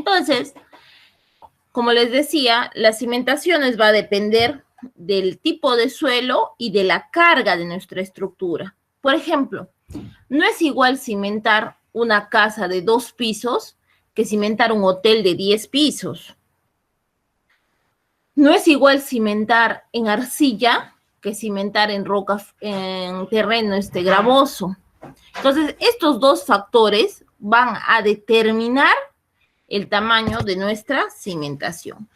Entonces, como les decía, las cimentaciones va a depender del tipo de suelo y de la carga de nuestra estructura. Por ejemplo, no es igual cimentar una casa de 2 pisos que cimentar un hotel de 10 pisos. No es igual cimentar en arcilla que cimentar en roca, en terreno gravoso. Entonces, estos dos factores van a determinar el tamaño de nuestra cimentación.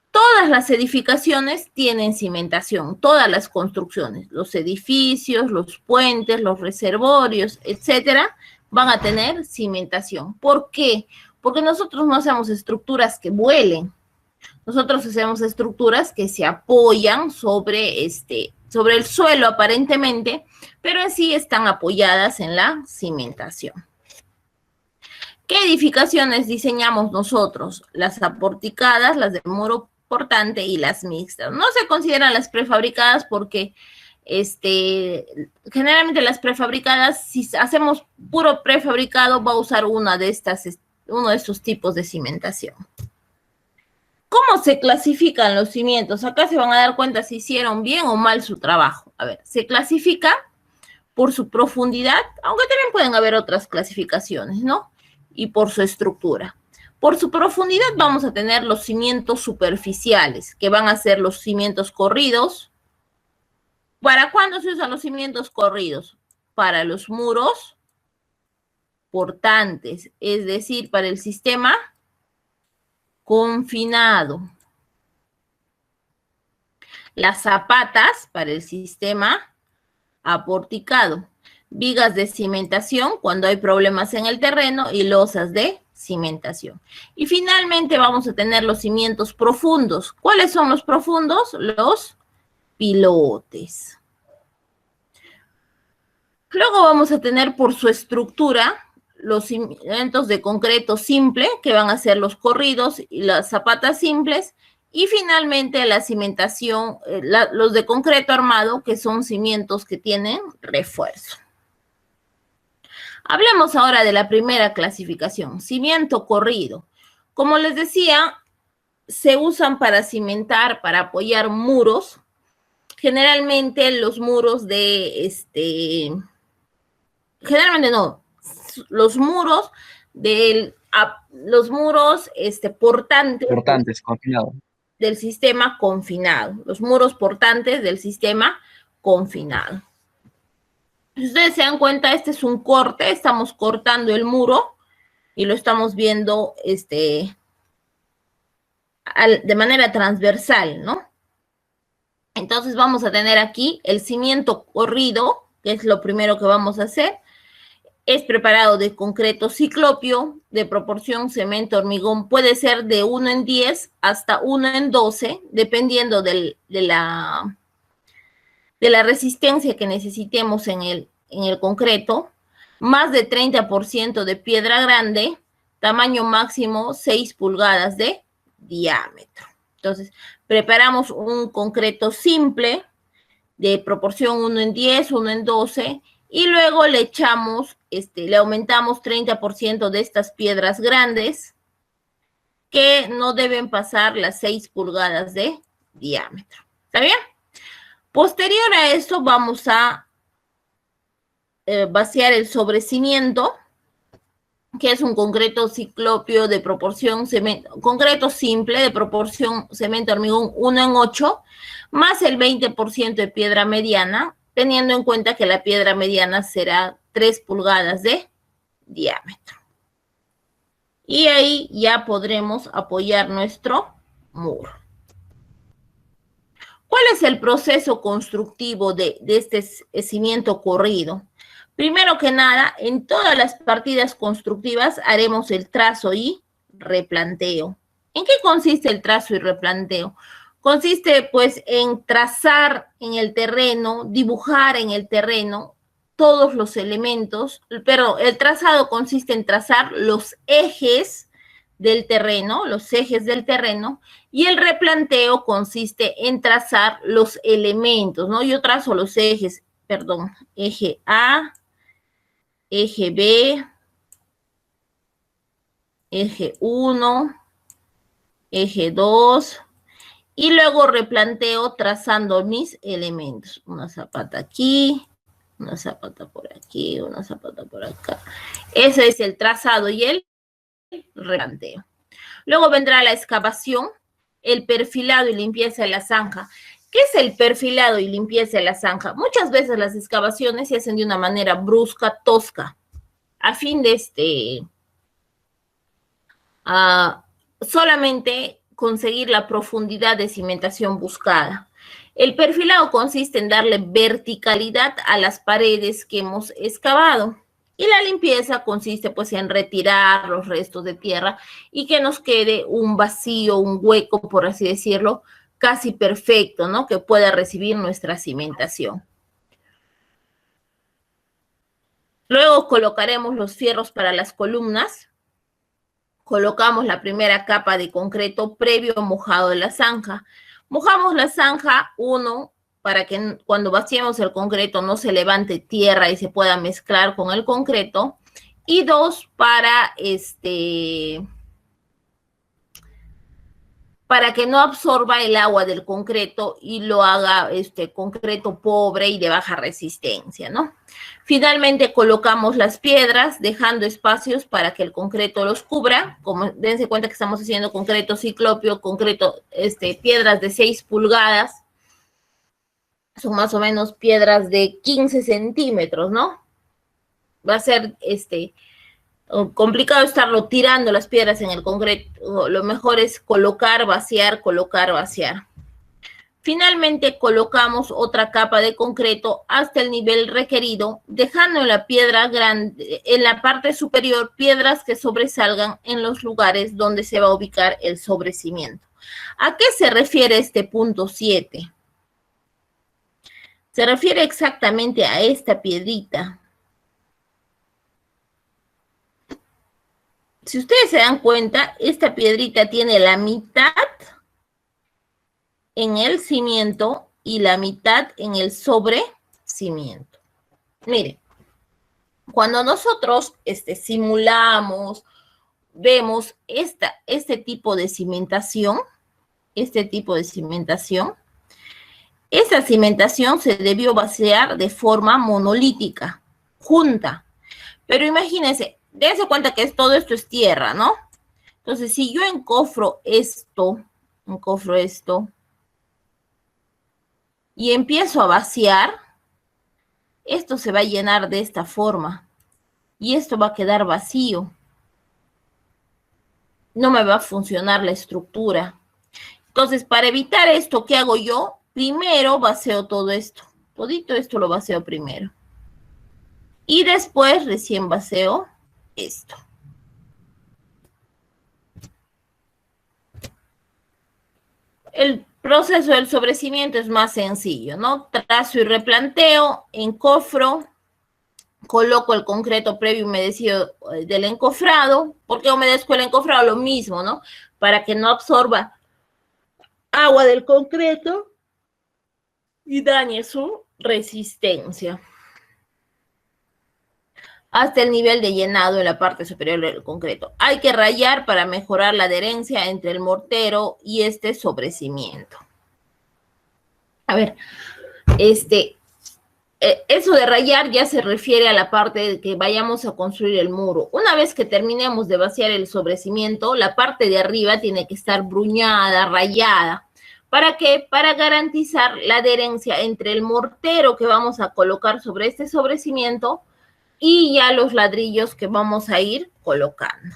Todas las edificaciones tienen cimentación, todas las construcciones, los edificios, los puentes, los reservorios, etcétera, van a tener cimentación. ¿Por qué? Porque nosotros no hacemos estructuras que vuelen. Nosotros hacemos estructuras que se apoyan sobre el suelo aparentemente, pero en sí están apoyadas en la cimentación. ¿Qué edificaciones diseñamos nosotros? Las aporticadas, las de muro portante y las mixtas. No se consideran las prefabricadas porque generalmente las prefabricadas, si hacemos puro prefabricado, va a usar uno de estos tipos de cimentación. ¿Cómo se clasifican los cimientos? Acá se van a dar cuenta si hicieron bien o mal su trabajo. A ver, se clasifica por su profundidad, aunque también pueden haber otras clasificaciones, ¿no? Y por su estructura. Por su profundidad vamos a tener los cimientos superficiales, que van a ser los cimientos corridos. ¿Para cuándo se usan los cimientos corridos? Para los muros portantes, es decir, para el sistema confinado. Las zapatas para el sistema aporticado. Vigas de cimentación cuando hay problemas en el terreno y losas de cimentación. Y finalmente vamos a tener los cimientos profundos. ¿Cuáles son los profundos? Los pilotes. Luego vamos a tener por su estructura los cimientos de concreto simple, que van a ser los corridos y las zapatas simples, y finalmente la cimentación, los de concreto armado, que son cimientos que tienen refuerzo. Hablemos ahora de la primera clasificación, cimiento corrido. Como les decía, se usan para cimentar, para apoyar muros. Generalmente los muros generalmente no, los muros portantes confinados. Del sistema confinado, los muros portantes del sistema confinado. Si ustedes se dan cuenta, este es un corte, estamos cortando el muro y lo estamos viendo de manera transversal, ¿no? Entonces vamos a tener aquí el cimiento corrido, que es lo primero que vamos a hacer. Es preparado de concreto ciclopio, de proporción cemento hormigón, puede ser de 1:10 hasta 1:12, dependiendo de la resistencia que necesitemos en el concreto, más de 30% de piedra grande, tamaño máximo 6 pulgadas de diámetro. Entonces, preparamos un concreto simple de proporción 1:10, 1:12, y luego le echamos, le aumentamos 30% de estas piedras grandes que no deben pasar las 6 pulgadas de diámetro. ¿Está bien? Posterior a esto vamos a vaciar el sobrecimiento, que es un concreto ciclopio de proporción cemento, concreto simple de proporción cemento hormigón 1:8, más el 20% de piedra mediana, teniendo en cuenta que la piedra mediana será 3 pulgadas de diámetro. Y ahí ya podremos apoyar nuestro muro. ¿Cuál es el proceso constructivo de este cimiento corrido? Primero que nada, en todas las partidas constructivas haremos el trazo y replanteo. ¿En qué consiste el trazo y replanteo? Consiste, pues, en trazar en el terreno, dibujar en el terreno todos los elementos, pero el trazado consiste en trazar los ejes del terreno, y el replanteo consiste en trazar los elementos, ¿no? Yo trazo los ejes, eje A, eje B, eje 1, eje 2, y luego replanteo trazando mis elementos. Una zapata aquí, una zapata por aquí, una zapata por acá. Ese es el trazado y el replanteo. Luego vendrá la excavación, el perfilado y limpieza de la zanja. ¿Qué es el perfilado y limpieza de la zanja? Muchas veces las excavaciones se hacen de una manera brusca, tosca, a fin de solamente conseguir la profundidad de cimentación buscada. El perfilado consiste en darle verticalidad a las paredes que hemos excavado. Y la limpieza consiste pues en retirar los restos de tierra y que nos quede un vacío, un hueco, por así decirlo, casi perfecto, ¿no? Que pueda recibir nuestra cimentación. Luego colocaremos los fierros para las columnas. Colocamos la primera capa de concreto previo mojado de la zanja. Mojamos la zanja, uno, para que cuando vaciemos el concreto no se levante tierra y se pueda mezclar con el concreto. Y dos, para que no absorba el agua del concreto y lo haga concreto pobre y de baja resistencia, ¿no? Finalmente colocamos las piedras, dejando espacios para que el concreto los cubra. Como dense cuenta que estamos haciendo concreto ciclopio, concreto, piedras de 6 pulgadas. Son más o menos piedras de 15 centímetros, ¿no? Va a ser complicado estarlo tirando las piedras en el concreto. Lo mejor es colocar, vaciar, colocar, vaciar. Finalmente colocamos otra capa de concreto hasta el nivel requerido, dejando en la piedra grande, en la parte superior, piedras que sobresalgan en los lugares donde se va a ubicar el sobrecimiento. ¿A qué se refiere este punto 7? Se refiere exactamente a esta piedrita. Si ustedes se dan cuenta, esta piedrita tiene la mitad en el cimiento y la mitad en el sobrecimiento. Miren, cuando nosotros simulamos, vemos este tipo de cimentación, esa cimentación se debió vaciar de forma monolítica, junta. Pero imagínense, dense cuenta que todo esto es tierra, ¿no? Entonces, si yo encofro esto, y empiezo a vaciar, esto se va a llenar de esta forma y esto va a quedar vacío. No me va a funcionar la estructura. Entonces, para evitar esto, ¿qué hago yo? Primero vacío todo esto. Todito esto lo vacío primero. Y después recién vacío esto. El proceso del sobrecimiento es más sencillo, ¿no? Trazo y replanteo, encofro, coloco el concreto previo humedecido del encofrado. ¿Por qué humedezco el encofrado? Lo mismo, ¿no? Para que no absorba agua del concreto y dañe su resistencia. Hasta el nivel de llenado en la parte superior del concreto. Hay que rayar para mejorar la adherencia entre el mortero y este sobrecimiento. A ver, eso de rayar ya se refiere a la parte de que vayamos a construir el muro. Una vez que terminemos de vaciar el sobrecimiento, la parte de arriba tiene que estar bruñada, rayada. ¿Para qué? Para garantizar la adherencia entre el mortero que vamos a colocar sobre este sobrecimiento y ya los ladrillos que vamos a ir colocando.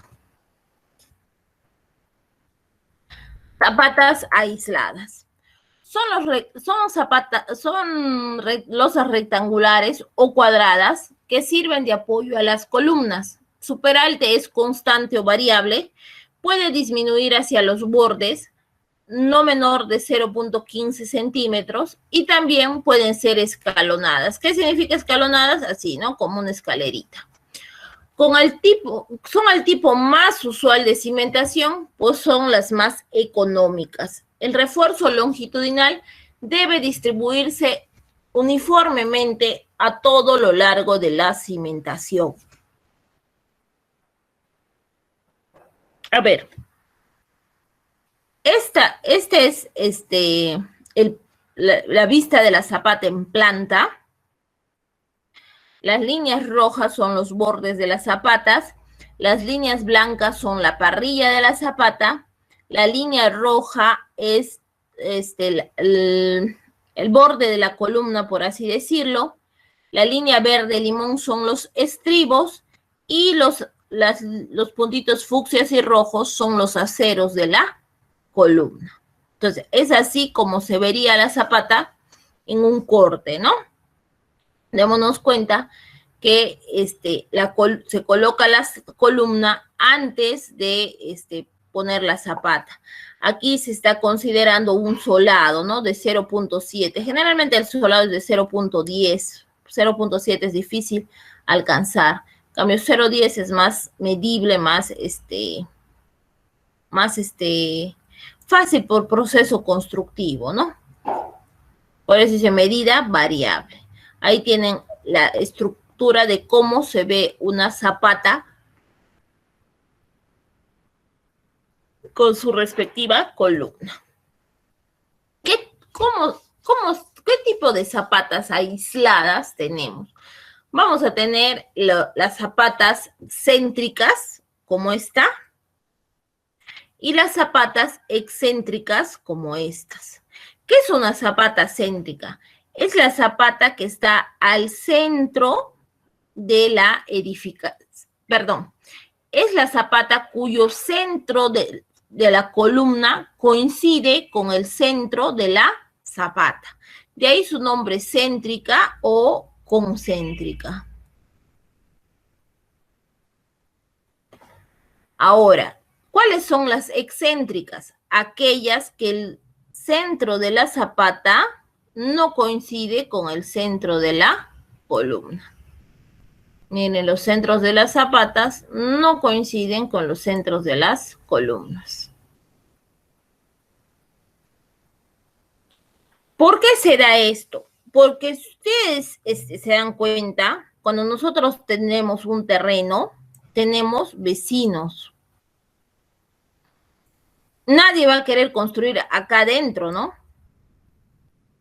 Zapatas aisladas. Son losas rectangulares o cuadradas que sirven de apoyo a las columnas. Su peralte es constante o variable. Puede disminuir hacia los bordes, no menor de 0.15 centímetros, y también pueden ser escalonadas. ¿Qué significa escalonadas? Así, ¿no? Como una escalerita. Son el tipo más usual de cimentación, pues son las más económicas. El refuerzo longitudinal debe distribuirse uniformemente a todo lo largo de la cimentación. A ver, Este es la vista de la zapata en planta. Las líneas rojas son los bordes de las zapatas, las líneas blancas son la parrilla de la zapata, la línea roja es el borde de la columna, por así decirlo, la línea verde limón son los estribos y los puntitos fucsias y rojos son los aceros de la columna. Entonces, es así como se vería la zapata en un corte, ¿no? Démonos cuenta que se coloca la columna antes de poner la zapata. Aquí se está considerando un solado, ¿no? De 0.7. Generalmente el solado es de 0.10. 0.7 es difícil alcanzar. En cambio, 0.10 es más medible, más fácil por proceso constructivo, ¿no? Por eso dice medida variable. Ahí tienen la estructura de cómo se ve una zapata con su respectiva columna. ¿Qué tipo de zapatas aisladas tenemos? Vamos a tener las zapatas céntricas, como esta, y las zapatas excéntricas, como estas. ¿Qué es una zapata céntrica? Es la zapata que está al centro de la edificación. Perdón, es la zapata cuyo centro de la columna coincide con el centro de la zapata. De ahí su nombre céntrica o concéntrica. Ahora, ¿cuáles son las excéntricas? Aquellas que el centro de la zapata no coincide con el centro de la columna. Miren, los centros de las zapatas no coinciden con los centros de las columnas. ¿Por qué se da esto? Porque si ustedes se dan cuenta, cuando nosotros tenemos un terreno, tenemos vecinos. Nadie va a querer construir acá adentro, ¿no?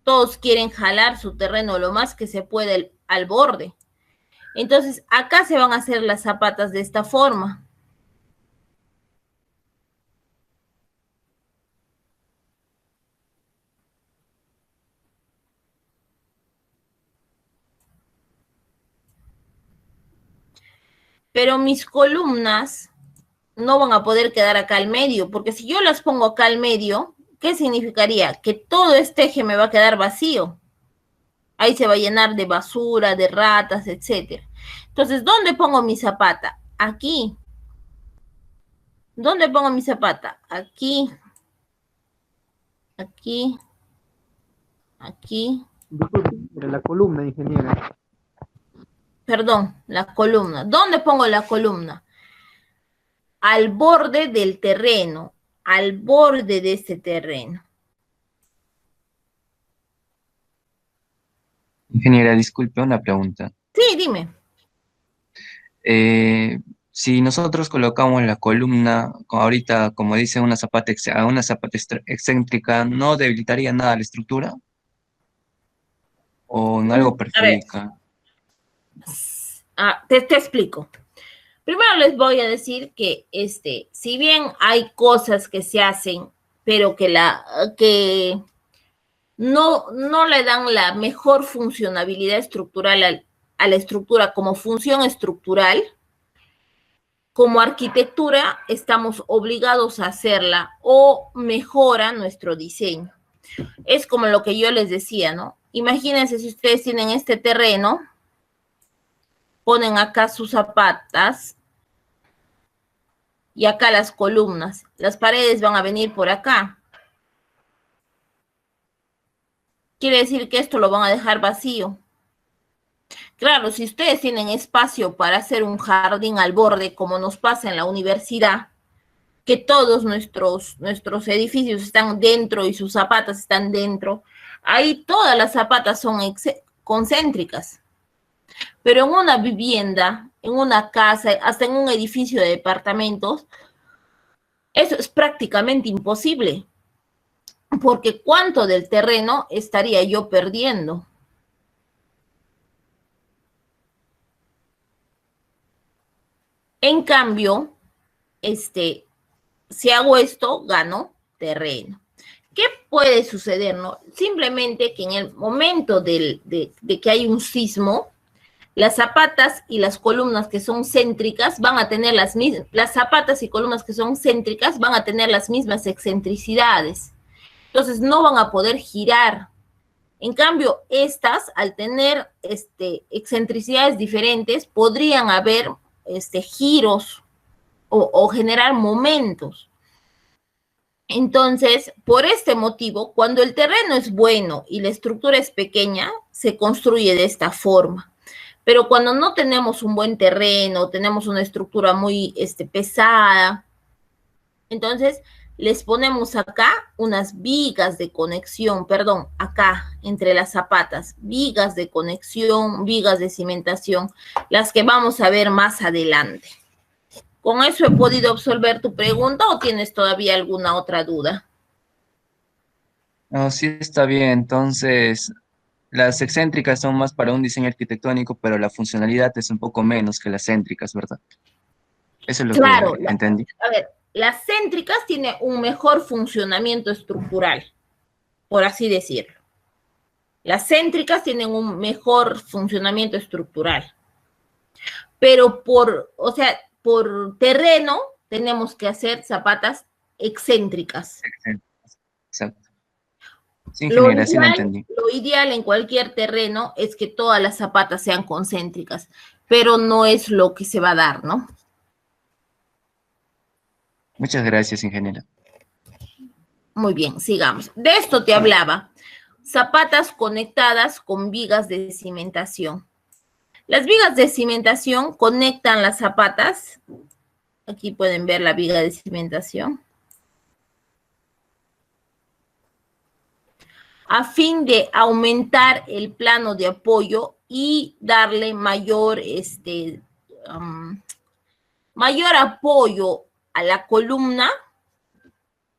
Todos quieren jalar su terreno lo más que se puede al borde. Entonces, acá se van a hacer las zapatas de esta forma. Pero mis columnas no van a poder quedar acá al medio, porque si yo las pongo acá al medio, ¿qué significaría? Que todo este eje me va a quedar vacío. Ahí se va a llenar de basura, de ratas, etc. Entonces, ¿dónde pongo mi zapata? Aquí. ¿Dónde pongo mi zapata? Aquí. Aquí. Aquí. Disculpe, la columna, ingeniera. Perdón, la columna. ¿Dónde pongo la columna? Al borde del terreno, al borde de este terreno. Ingeniera, disculpe, una pregunta. Sí, dime. Si nosotros colocamos la columna, ahorita, como dice, una zapata excéntrica, ¿no debilitaría nada la estructura? ¿O en algo perjudica? Te explico. Primero les voy a decir que si bien hay cosas que se hacen, pero que no le dan la mejor funcionabilidad estructural a la estructura como función estructural, como arquitectura estamos obligados a hacerla o mejora nuestro diseño. Es como lo que yo les decía, ¿no? Imagínense si ustedes tienen este terreno, ponen acá sus zapatas y acá las columnas. Las paredes van a venir por acá. Quiere decir que esto lo van a dejar vacío. Claro, si ustedes tienen espacio para hacer un jardín al borde, como nos pasa en la universidad, que todos nuestros edificios están dentro y sus zapatas están dentro, ahí todas las zapatas son concéntricas. Pero en una vivienda, en una casa, hasta en un edificio de departamentos, eso es prácticamente imposible. porque ¿cuánto del terreno estaría yo perdiendo? En cambio, si hago esto, gano terreno. ¿Qué puede suceder? ¿No? Simplemente que en el momento de que hay un sismo, las zapatas y las columnas que son céntricas van a tener las zapatas y columnas que son céntricas van a tener las mismas excentricidades. Entonces no van a poder girar. En cambio, estas, al tener excentricidades diferentes, podrían haber giros o generar momentos. Entonces, por este motivo, cuando el terreno es bueno y la estructura es pequeña, se construye de esta forma. Pero cuando no tenemos un buen terreno, tenemos una estructura muy pesada, entonces les ponemos acá unas vigas de conexión, perdón, acá entre las zapatas, vigas de conexión, vigas de cimentación, las que vamos a ver más adelante. ¿Con eso he podido absolver tu pregunta o tienes todavía alguna otra duda? No, sí está bien. Entonces, las excéntricas son más para un diseño arquitectónico, pero la funcionalidad es un poco menos que las céntricas, ¿verdad? Eso es lo Claro, que entendí. a ver, las céntricas tienen un mejor funcionamiento estructural, por así decirlo. Las céntricas tienen un mejor funcionamiento estructural. Pero por terreno tenemos que hacer zapatas excéntricas. Exacto. Sí, ingeniera, sí lo entendí. Lo ideal en cualquier terreno es que todas las zapatas sean concéntricas, pero no es lo que se va a dar, ¿no? Muchas gracias, ingeniera. Muy bien, sigamos. De esto te hablaba. Zapatas conectadas con vigas de cimentación. Las vigas de cimentación conectan las zapatas. Aquí pueden ver la viga de cimentación. A fin de aumentar el plano de apoyo y darle mayor apoyo a la columna.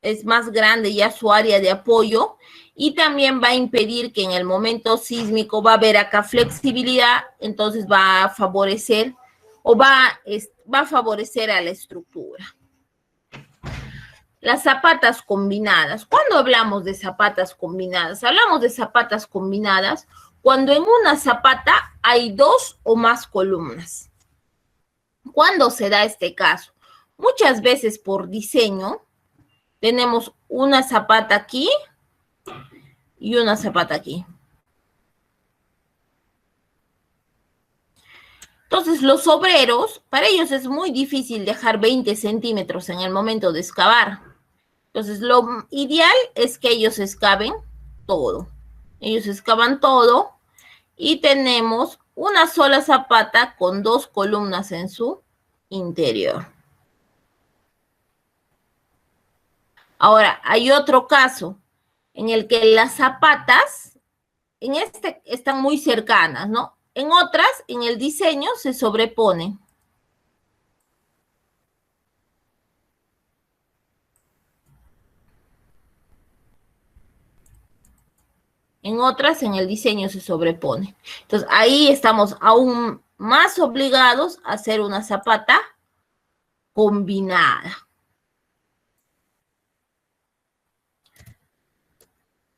Es más grande ya su área de apoyo y también va a impedir que en el momento sísmico va a haber acá flexibilidad, entonces va a favorecer va a favorecer a la estructura. Las zapatas combinadas. ¿Cuándo hablamos de zapatas combinadas? Hablamos de zapatas combinadas cuando en una zapata hay dos o más columnas. ¿Cuándo se da este caso? Muchas veces por diseño tenemos una zapata aquí y una zapata aquí. Entonces, los obreros, para ellos es muy difícil dejar 20 centímetros en el momento de excavar. Entonces, lo ideal es que ellos excaven todo. Ellos excavan todo y tenemos una sola zapata con dos columnas en su interior. Ahora, hay otro caso en el que las zapatas, están muy cercanas, ¿no? En otras, en el diseño, se sobreponen. En otras, en el diseño se sobrepone. Entonces, ahí estamos aún más obligados a hacer una zapata combinada.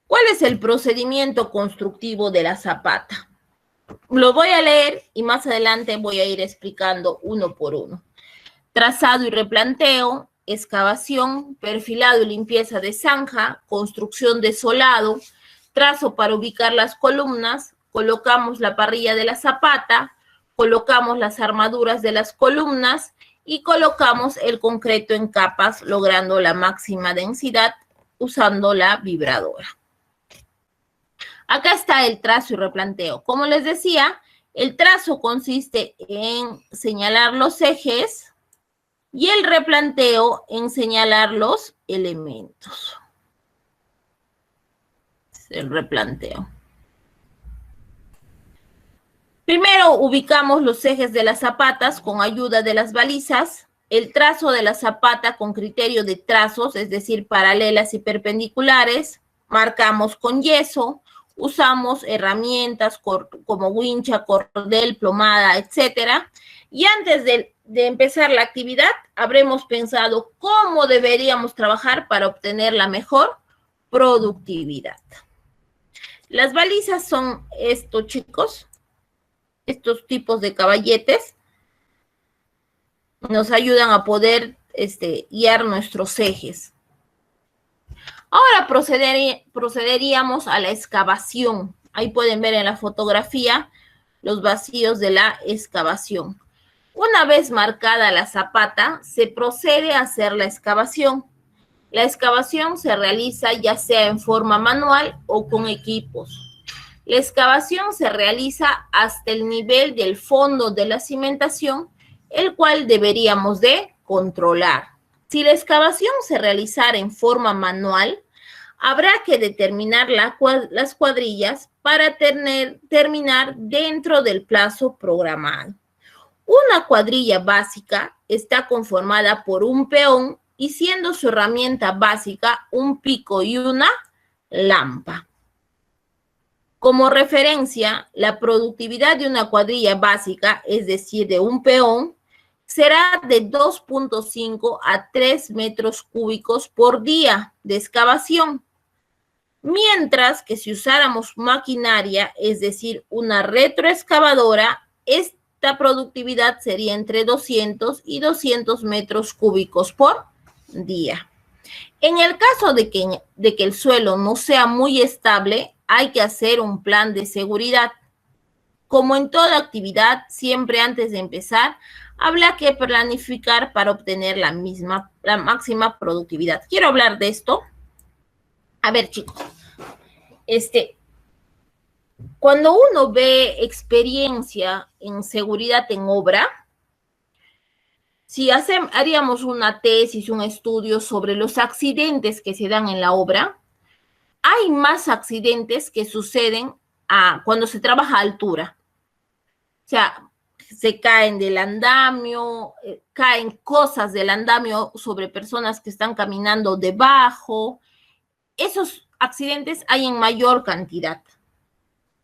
¿Cuál es el procedimiento constructivo de la zapata? Lo voy a leer y más adelante voy a ir explicando uno por uno. Trazado y replanteo, excavación, perfilado y limpieza de zanja, construcción de solado, trazo para ubicar las columnas, colocamos la parrilla de la zapata, colocamos las armaduras de las columnas y colocamos el concreto en capas, logrando la máxima densidad usando la vibradora. Acá está el trazo y replanteo. Como les decía, el trazo consiste en señalar los ejes y el replanteo en señalar los elementos. El replanteo. Primero ubicamos los ejes de las zapatas con ayuda de las balizas, el trazo de la zapata con criterio de trazos, es decir, paralelas y perpendiculares, marcamos con yeso, usamos herramientas como wincha, cordel, plomada, etcétera. Y antes de empezar la actividad, habremos pensado cómo deberíamos trabajar para obtener la mejor productividad. Las balizas son estos, chicos, estos tipos de caballetes. Nos ayudan a poder guiar nuestros ejes. Ahora procederíamos a la excavación. Ahí pueden ver en la fotografía los vacíos de la excavación. Una vez marcada la zapata, se procede a hacer la excavación. La excavación se realiza ya sea en forma manual o con equipos. La excavación se realiza hasta el nivel del fondo de la cimentación, el cual deberíamos de controlar. Si la excavación se realizara en forma manual, habrá que determinar las cuadrillas para terminar dentro del plazo programado. Una cuadrilla básica está conformada por un peón y siendo su herramienta básica un pico y una lampa. Como referencia, la productividad de una cuadrilla básica, es decir, de un peón, será de 2.5 a 3 metros cúbicos por día de excavación. Mientras que si usáramos maquinaria, es decir, una retroexcavadora, esta productividad sería entre 200 y 200 metros cúbicos por día. En el caso de que el suelo no sea muy estable, hay que hacer un plan de seguridad. Como en toda actividad, siempre antes de empezar, habrá que planificar para obtener la máxima productividad. Quiero hablar de esto. A ver, chicos, cuando uno ve experiencia en seguridad en obra, si haríamos una tesis, un estudio sobre los accidentes que se dan en la obra, hay más accidentes que suceden cuando se trabaja a altura. O sea, se caen del andamio, caen cosas del andamio sobre personas que están caminando debajo. Esos accidentes hay en mayor cantidad.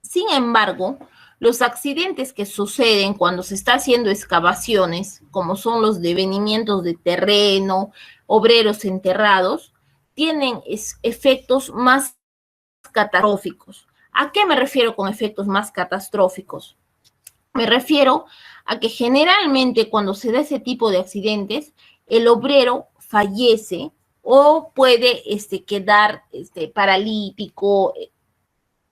Sin embargo, los accidentes que suceden cuando se está haciendo excavaciones, como son los devenimientos de terreno, obreros enterrados, tienen efectos más catastróficos. ¿A qué me refiero con efectos más catastróficos? Me refiero a que generalmente cuando se da ese tipo de accidentes, el obrero fallece o puede quedar paralítico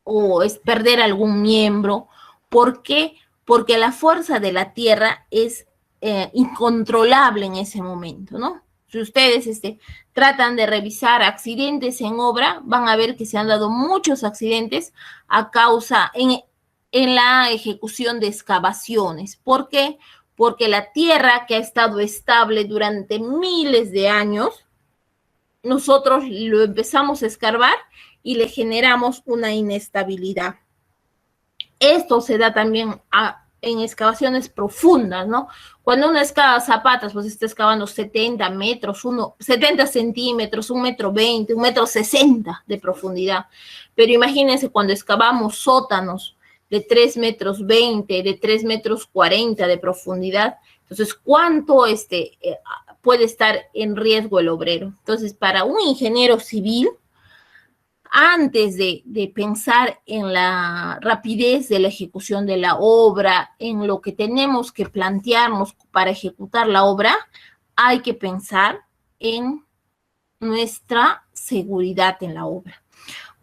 o perder algún miembro. ¿Por qué? Porque la fuerza de la tierra es incontrolable en ese momento, ¿no? Si ustedes tratan de revisar accidentes en obra, van a ver que se han dado muchos accidentes a causa en la ejecución de excavaciones. ¿Por qué? Porque la tierra que ha estado estable durante miles de años, nosotros lo empezamos a escarbar y le generamos una inestabilidad. Esto se da también en excavaciones profundas, ¿no? Cuando uno excava zapatas, pues está excavando 70 metros, 70 centímetros, 1,20 m, 1,60 m de profundidad. Pero imagínense cuando excavamos sótanos de 3,20 metros, de 3,40 metros de profundidad. Entonces, ¿cuánto puede estar en riesgo el obrero? Entonces, para un ingeniero civil, antes de pensar en la rapidez de la ejecución de la obra, en lo que tenemos que plantearnos para ejecutar la obra, hay que pensar en nuestra seguridad en la obra.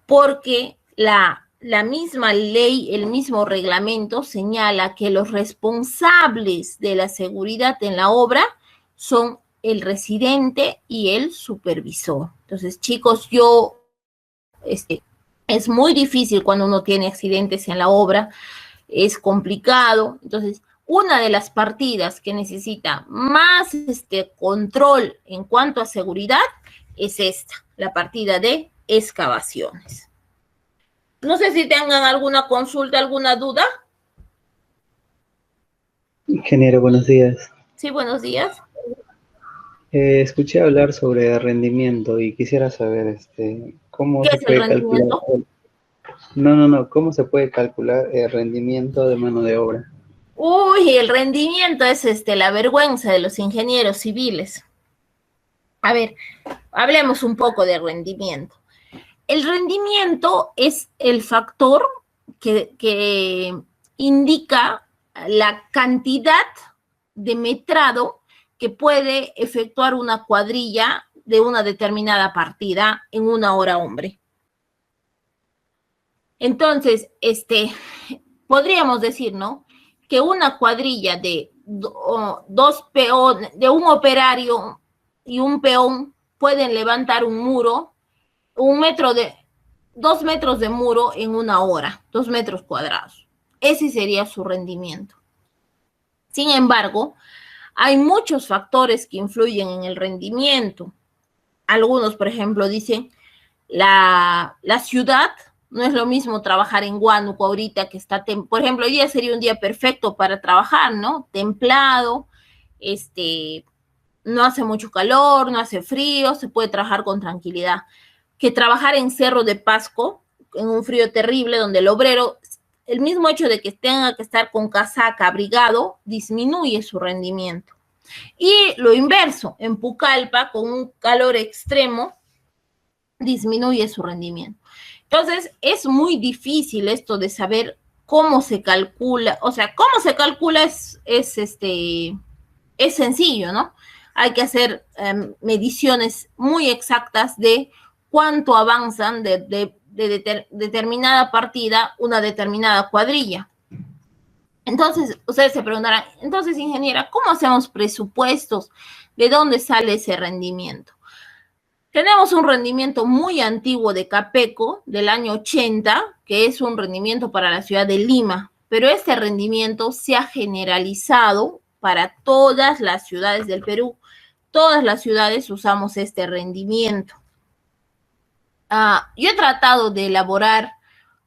Porque la misma ley, el mismo reglamento señala que los responsables de la seguridad en la obra son el residente y el supervisor. Entonces, chicos, es muy difícil cuando uno tiene accidentes en la obra, es complicado. Entonces, una de las partidas que necesita más control en cuanto a seguridad es la partida de excavaciones. No sé si tengan alguna consulta, alguna duda. Ingeniero, buenos días. Sí, buenos días. Escuché hablar sobre rendimiento y quisiera saber ¿Cómo ¿Qué se es el puede calcular? rendimiento? No. ¿Cómo se puede calcular el rendimiento de mano de obra? Uy, el rendimiento es la vergüenza de los ingenieros civiles. A ver, hablemos un poco de rendimiento. El rendimiento es el factor que indica la cantidad de metrado que puede efectuar una cuadrilla de una determinada partida en una hora hombre. Entonces, podríamos decir, ¿no? Que una cuadrilla de dos peones, de un operario y un peón pueden levantar un muro, 2 metros de muro en una hora, 2 metros cuadrados. Ese sería su rendimiento. Sin embargo, hay muchos factores que influyen en el rendimiento. Algunos, por ejemplo, dicen la ciudad. No es lo mismo trabajar en Huánuco ahorita que está, por ejemplo, hoy día sería un día perfecto para trabajar, ¿no? Templado, no hace mucho calor, no hace frío, se puede trabajar con tranquilidad. Que trabajar en Cerro de Pasco, en un frío terrible, donde el obrero, el mismo hecho de que tenga que estar con casaca, abrigado, disminuye su rendimiento. Y lo inverso, en Pucallpa, con un calor extremo, disminuye su rendimiento. Entonces, es muy difícil esto de saber cómo se calcula, o sea, cómo se calcula es sencillo, ¿no? Hay que hacer mediciones muy exactas de cuánto avanzan de determinada partida una determinada cuadrilla. Entonces, ustedes se preguntarán, entonces, ingeniera, ¿cómo hacemos presupuestos? ¿De dónde sale ese rendimiento? Tenemos un rendimiento muy antiguo de Capeco, del año 80, que es un rendimiento para la ciudad de Lima, pero este rendimiento se ha generalizado para todas las ciudades del Perú. Todas las ciudades usamos este rendimiento. Yo he tratado de elaborar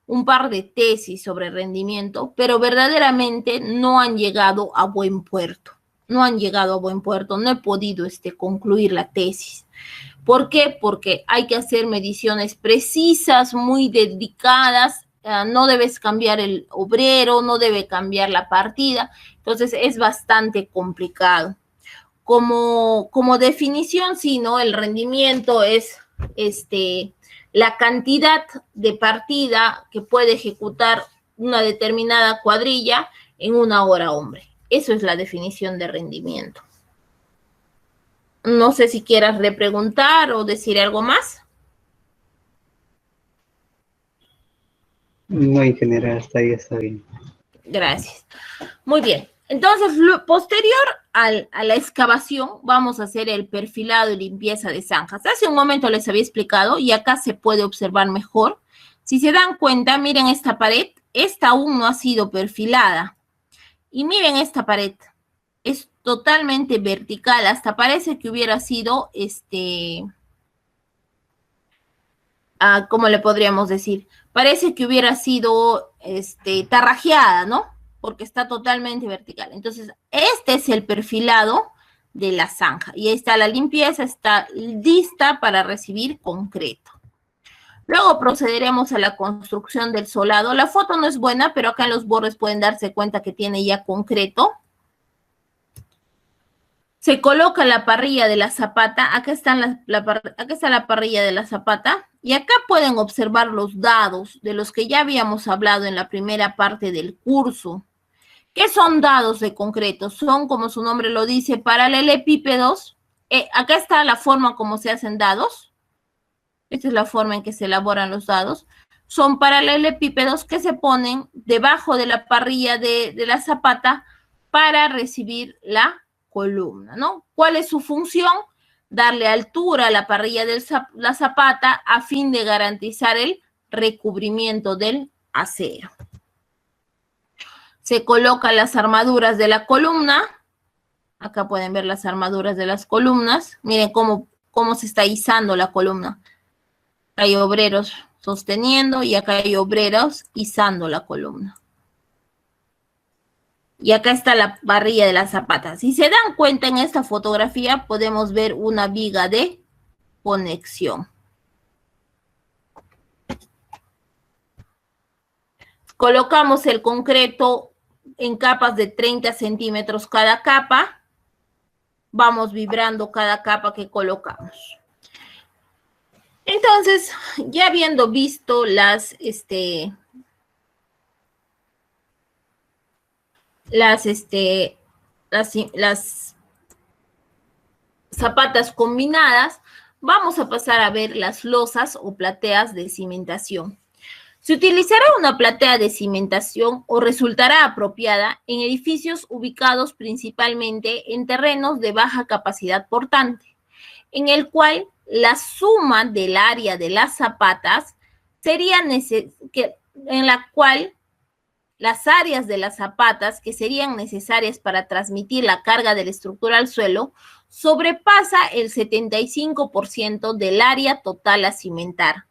un par de tesis sobre rendimiento, pero verdaderamente no han llegado a buen puerto. No han llegado a buen puerto, no he podido concluir la tesis. ¿Por qué? Porque hay que hacer mediciones precisas, muy dedicadas, no debes cambiar el obrero, no debe cambiar la partida, entonces es bastante complicado. Como definición, sí, ¿no? El rendimiento es la cantidad de partida que puede ejecutar una determinada cuadrilla en una hora hombre. Eso es la definición de rendimiento. No sé si quieras repreguntar o decir algo más. No, ingeniera, hasta ahí está bien. Gracias. Muy bien. Entonces, posterior a la excavación, vamos a hacer el perfilado y limpieza de zanjas. Hace un momento les había explicado y acá se puede observar mejor. Si se dan cuenta, miren esta pared. Esta aún no ha sido perfilada. Y miren esta pared. Es totalmente vertical. Hasta parece que hubiera sido, ¿cómo le podríamos decir? Parece que hubiera sido, tarrajeada, ¿no? Porque está totalmente vertical. Entonces, este es el perfilado de la zanja. Y ahí está la limpieza, está lista para recibir concreto. Luego procederemos a la construcción del solado. La foto no es buena, pero acá en los bordes pueden darse cuenta que tiene ya concreto. Se coloca la parrilla de la zapata. Acá está la parrilla de la zapata. Y acá pueden observar los dados de los que ya habíamos hablado en la primera parte del curso. ¿Qué son dados de concreto? Son, como su nombre lo dice, paralelepípedos. Acá está la forma como se hacen dados. Esta es la forma en que se elaboran los dados. Son paralelepípedos que se ponen debajo de la parrilla de la zapata para recibir la columna, ¿no? ¿Cuál es su función? Darle altura a la parrilla de la zapata a fin de garantizar el recubrimiento del acero. Se colocan las armaduras de la columna. Acá pueden ver las armaduras de las columnas. Miren cómo se está izando la columna. Hay obreros sosteniendo y acá hay obreros izando la columna. Y acá está la parrilla de la zapata. Si se dan cuenta en esta fotografía, podemos ver una viga de conexión. Colocamos el concreto en capas de 30 centímetros cada capa. Vamos vibrando cada capa que colocamos. Entonces, ya habiendo visto las zapatas combinadas, vamos a pasar a ver las losas o plateas de cimentación. Se utilizará una platea de cimentación o resultará apropiada en edificios ubicados principalmente en terrenos de baja capacidad portante, en el cual la suma del área de las zapatas sería en la cual las áreas de las zapatas que serían necesarias para transmitir la carga de la estructura al suelo sobrepasa el 75% del área total a cimentar.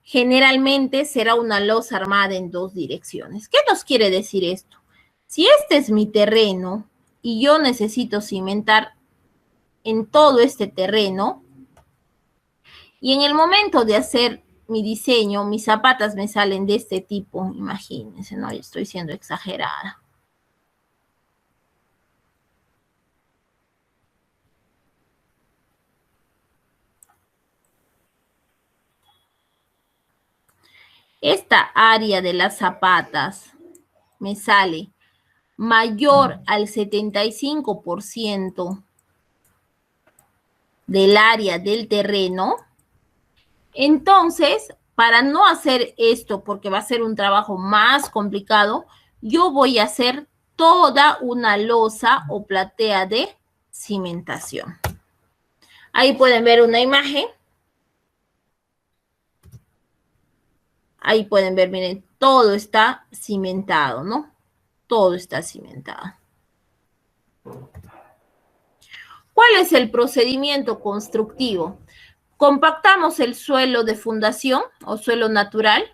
Generalmente será una losa armada en dos direcciones. ¿Qué nos quiere decir esto? Si este es mi terreno y yo necesito cimentar en todo este terreno, y en el momento de hacer mi diseño, mis zapatas me salen de este tipo, imagínense, ¿no? Estoy siendo exagerada. Esta área de las zapatas me sale mayor al 75% del área del terreno. Entonces, para no hacer esto, porque va a ser un trabajo más complicado, yo voy a hacer toda una losa o platea de cimentación. Ahí pueden ver una imagen. Ahí pueden ver, miren, todo está cimentado, ¿no? Todo está cimentado. ¿Cuál es el procedimiento constructivo? Compactamos el suelo de fundación o suelo natural.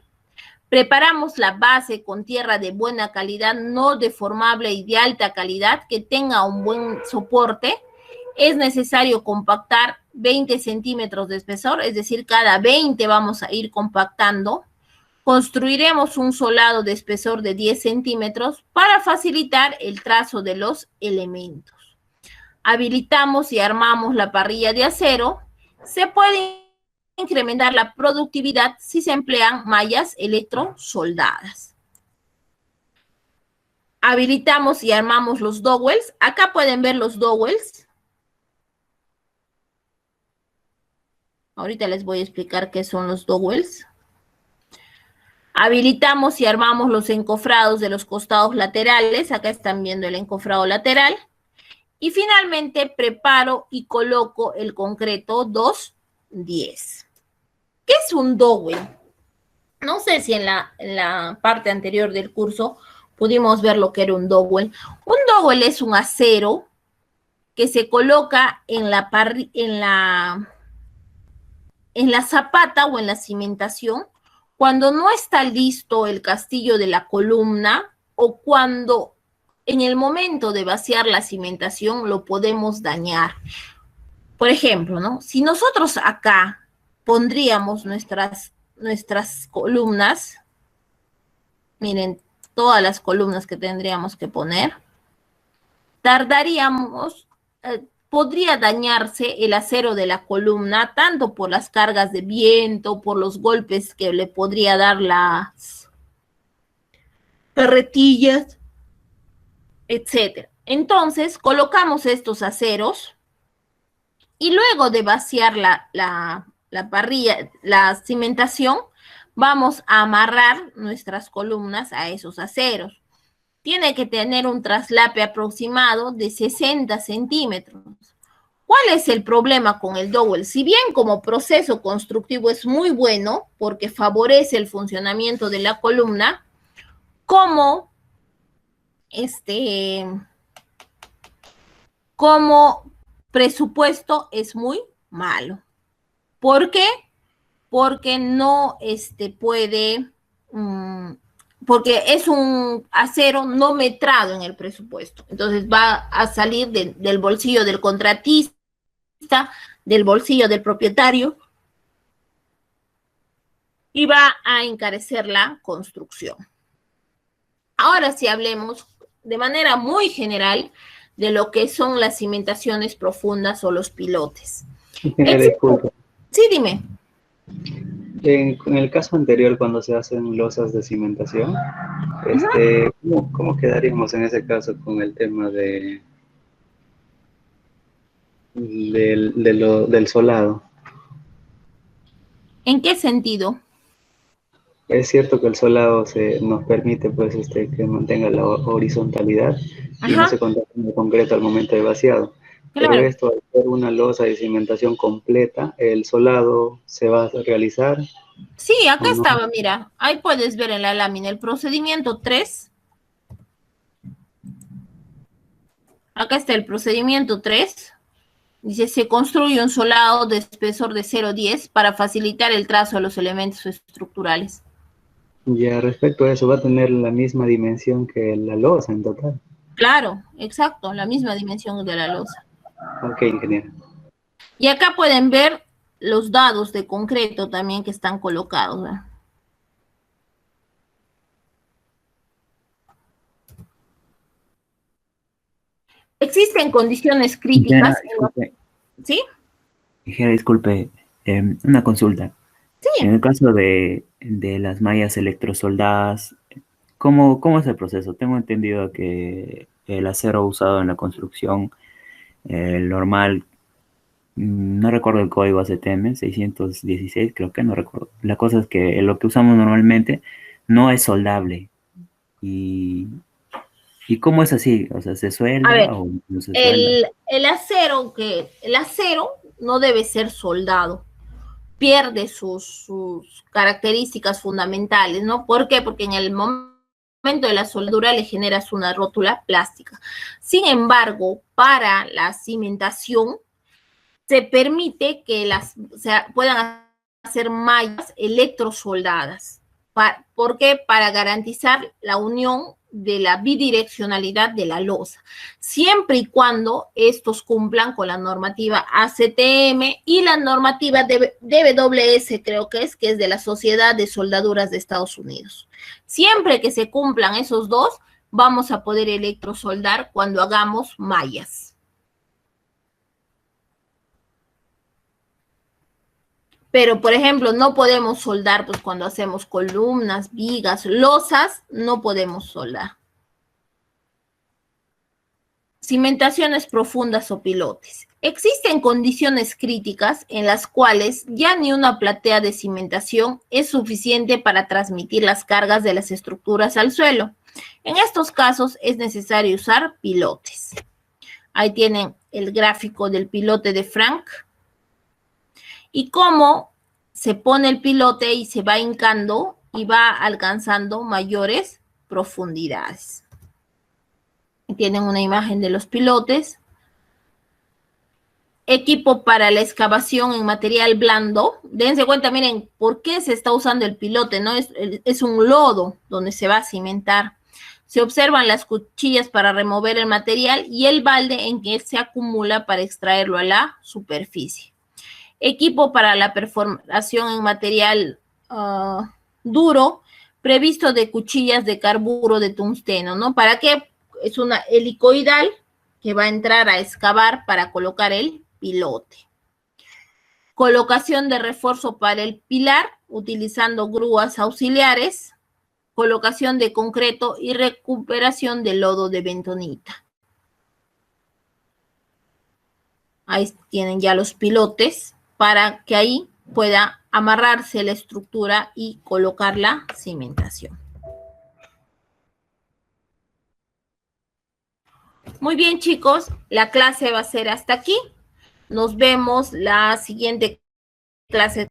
Preparamos la base con tierra de buena calidad, no deformable y de alta calidad, que tenga un buen soporte. Es necesario compactar 20 centímetros de espesor, es decir, cada 20 vamos a ir compactando. Construiremos un solado de espesor de 10 centímetros para facilitar el trazo de los elementos. Habilitamos y armamos la parrilla de acero. Se puede incrementar la productividad si se emplean mallas electrosoldadas. Habilitamos y armamos los dowels. Acá pueden ver los dowels. Ahorita les voy a explicar qué son los dowels. Habilitamos y armamos los encofrados de los costados laterales. Acá están viendo el encofrado lateral. Y finalmente preparo y coloco el concreto 210. ¿Qué es un dowel? No sé si en la parte anterior del curso pudimos ver lo que era un dowel. Un dowel es un acero que se coloca en la zapata o en la cimentación cuando no está listo el castillo de la columna o cuando en el momento de vaciar la cimentación lo podemos dañar. Por ejemplo, ¿no? Si nosotros acá pondríamos nuestras columnas, miren, todas las columnas que tendríamos que poner, tardaríamos, podría dañarse el acero de la columna, tanto por las cargas de viento, por los golpes que le podría dar las carretillas, etcétera. Entonces, colocamos estos aceros y luego de vaciar la parrilla, la cimentación, vamos a amarrar nuestras columnas a esos aceros. Tiene que tener un traslape aproximado de 60 centímetros. ¿Cuál es el problema con el dowel? Si bien como proceso constructivo es muy bueno porque favorece el funcionamiento de la columna, como presupuesto es muy malo. ¿Por qué? Porque no puede, porque es un acero no metrado en el presupuesto. Entonces va a salir del bolsillo del contratista, del bolsillo del propietario, y va a encarecer la construcción. Ahora sí hablemos de manera muy general de lo que son las cimentaciones profundas o los pilotes. Ingeniera, disculpe. Sí, dime. En el caso anterior, cuando se hacen losas de cimentación, ¿cómo quedaríamos en ese caso con el tema del solado? ¿En qué sentido? Es cierto que el solado nos permite pues, que mantenga la horizontalidad y no Ajá, se contamine el concreto al momento de vaciado. Pero claro. esto, al ser una losa de cimentación completa, ¿el solado se va a realizar Sí, acá o no? estaba, mira, ahí puedes ver en la lámina el procedimiento 3. Acá está el procedimiento 3. Dice, se construye un solado de espesor de 0,10 para facilitar el trazo de los elementos estructurales. Ya respecto a eso, va a tener la misma dimensión que la losa en total. Claro, exacto, la misma dimensión de la losa. Ok, ingeniero. Y acá pueden ver los dados de concreto también que están colocados, ¿verdad? Existen condiciones Ingeniera, críticas, disculpe, ¿sí? ingeniera, disculpe, una consulta. En Sí. el caso de las mallas electrosoldadas, ¿cómo es el proceso? Tengo entendido que el acero usado en la construcción, el normal, no recuerdo el código ACTM, 616, creo que no recuerdo. La cosa es que lo que usamos normalmente no es soldable. ¿Y, y cómo es así? O sea, ¿se A ver, suelda o no se suelda? el acero no debe ser soldado, pierde sus características fundamentales, ¿no? ¿Por qué? Porque en el momento de la soldadura le generas una rótula plástica. Sin embargo, para la cimentación se permite que puedan hacer mallas electrosoldadas. ¿Por qué? Para garantizar la unión de la bidireccionalidad de la losa, siempre y cuando estos cumplan con la normativa ACTM y la normativa de DWS, creo que es de la Sociedad de Soldaduras de Estados Unidos. Siempre que se cumplan esos dos, vamos a poder electrosoldar cuando hagamos mallas. Pero, por ejemplo, no podemos soldar, pues cuando hacemos columnas, vigas, losas, no podemos soldar. Cimentaciones profundas o pilotes. Existen condiciones críticas en las cuales ya ni una platea de cimentación es suficiente para transmitir las cargas de las estructuras al suelo. En estos casos es necesario usar pilotes. Ahí tienen el gráfico del pilote de Frank. Y cómo se pone el pilote y se va hincando y va alcanzando mayores profundidades. Tienen una imagen de los pilotes. Equipo para la excavación en material blando. Dense cuenta, miren, ¿por qué se está usando el pilote? ¿No? Es un lodo donde se va a cimentar. Se observan las cuchillas para remover el material y el balde en que se acumula para extraerlo a la superficie. Equipo para la perforación en material duro, previsto de cuchillas de carburo de tungsteno, ¿no? ¿Para qué? Es una helicoidal que va a entrar a excavar para colocar el pilote. Colocación de refuerzo para el pilar, utilizando grúas auxiliares. Colocación de concreto y recuperación de lodo de bentonita. Ahí tienen ya los pilotes para que ahí pueda amarrarse la estructura y colocar la cimentación. Muy bien, chicos, la clase va a ser hasta aquí. Nos vemos la siguiente clase.